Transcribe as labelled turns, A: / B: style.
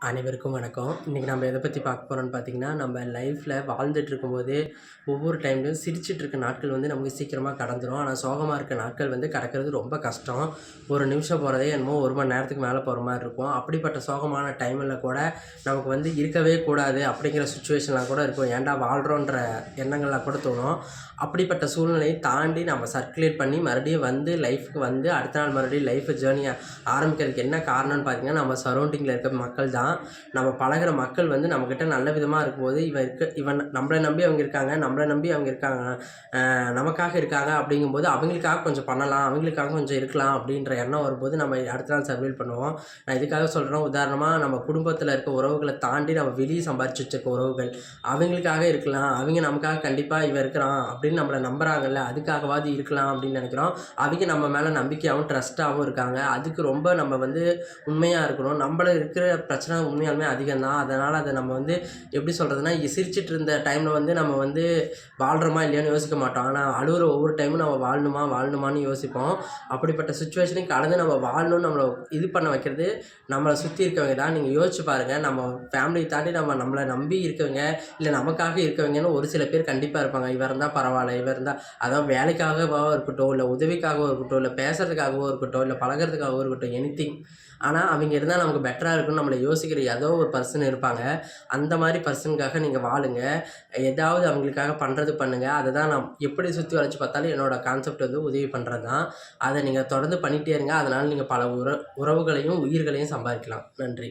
A: அனைவருக்கும் வணக்கம். இன்றைக்கி நம்ம எதை பற்றி பார்க்க போகிறோம்னு பார்த்தீங்கன்னா, நம்ம லைஃப்பில் வாழ்ந்துட்டு இருக்கும்போதே ஒவ்வொரு டைம்லையும் சிரிச்சிட்டு இருக்க நாட்கள் வந்து நமக்கு சீக்கிரமாக கடந்துரும். ஆனால் சோகமாக இருக்க நாட்கள் வந்து கடக்கிறது ரொம்ப கஷ்டம். ஒரு நிமிஷம் போகிறதே என்னமோ 1 மணி நேரத்துக்கு மேலே போகிற மாதிரி இருக்கும். அப்படிப்பட்ட சோகமான டைமில் கூட நமக்கு வந்து இருக்கவே கூடாது அப்படிங்கிற சுச்சுவேஷன்லாம் கூட இருக்கும். ஏன்டா வாழ்கிறோன்ற எண்ணங்கள்லாம் கூட தோணும். அப்படிப்பட்ட சூழ்நிலையை தாண்டி நம்ம சர்க்குலேட் பண்ணி மறுபடியும் வந்து லைஃப்க்கு வந்து அடுத்த நாள் மறுபடியும் லைஃப் ஜேர்னியை ஆரம்பிக்கிறதுக்கு என்ன காரணம்னு பார்த்தீங்கன்னா, நம்ம சரௌண்டிங்கில் இருக்க மக்கள் தான். நம்ம பழகுற மக்கள் வந்து நம்மக்கிட்ட நல்ல விதமாக இருக்கும்போது இவன் நம்மளை நம்பி அவங்க இருக்காங்க, நம்மளை நம்பி அவங்க இருக்காங்க, நமக்காக இருக்காங்க அப்படிங்கும்போது அவங்களுக்காக கொஞ்சம் பண்ணலாம், அவங்களுக்காக கொஞ்சம் இருக்கலாம் அப்படின்ற எண்ணம் வரும்போது நம்ம அடுத்த நாள் சர்வைவ் பண்ணுவோம். நான் இதுக்காக சொல்கிறேன், உதாரணமாக நம்ம குடும்பத்தில் இருக்க உறவுகளை தாண்டி நம்ம வெளியே சம்பாரிச்சு வச்சிருக்க உறவுகள் அவங்களுக்காக இருக்கலாம், அவங்க நமக்காக கண்டிப்பாக இவன் இருக்கிறான் அப்படின்னு நம்மளை நம்புகிறாங்கல்ல, அதுக்காகவாது இருக்கலாம் அப்படின்னு நினைக்கிறோம். அவங்க நம்ம மேலே நம்பிக்கையாகவும் ட்ரஸ்ட்டாகவும் இருக்காங்க. அதுக்கு ரொம்ப நம்ம வந்து உண்மையாக இருக்கணும். நம்மள இருக்கிற பிரச்சனை உண்மையாலுமே அதிகம் தான். அதனால் அதை நம்ம வந்து எப்படி சொல்கிறதுனா, சிரிச்சிட்டு இருந்த டைமில் வந்து நம்ம வந்து வாழ்கிறோமா இல்லையான்னு யோசிக்க மாட்டோம். ஆனால் அழுகிற ஒவ்வொரு டைமும் நம்ம வாழணுமான்னு யோசிப்போம். அப்படிப்பட்ட சுச்சுவேஷனையும் கடந்து நம்ம வாழணும்னு நம்மளை இது பண்ண வைக்கிறது நம்மளை சுற்றி இருக்கவங்க தான். நீங்கள் யோசிச்சு பாருங்கள், நம்ம ஃபேமிலியை தாண்டி நம்மளை நம்பி இருக்கவங்க, இல்லை நமக்காக இருக்கவங்கன்னு ஒரு சில பேர் கண்டிப்பாக இருப்பாங்க. இவர் இருந்தால் பரவாயில்ல, இவர் இருந்தால் அதாவது வேலைக்காகவோ இருக்கட்டும், இல்லை உதவிக்காகவோ இருக்கட்டும், இல்லை பேசுகிறதுக்காகவோ இருக்கட்டும், இல்லை பழகிறதுக்காகவோ இருக்கட்டும், எனிதிங். ஆனால் அவங்க இருந்தால் நமக்கு பெட்டராக இருக்குன்னு நம்மளை யோசிக்கிற ஏதோ ஒரு பர்சன் இருப்பாங்க. அந்த மாதிரி பர்சனுக்காக நீங்கள் வாழுங்க. ஏதாவது அவங்களுக்காக பண்ணுறது பண்ணுங்கள். அதை தான் நான் எப்படி சுற்றி வளைச்சு பார்த்தாலும் என்னோடய கான்செப்ட் வந்து உதவி பண்ணுறது தான். அதை நீங்கள் தொடர்ந்து பண்ணிகிட்டே இருங்க. அதனால் நீங்கள் பல உறவுகளையும் உயிர்களையும் சம்பாதிக்கலாம். நன்றி.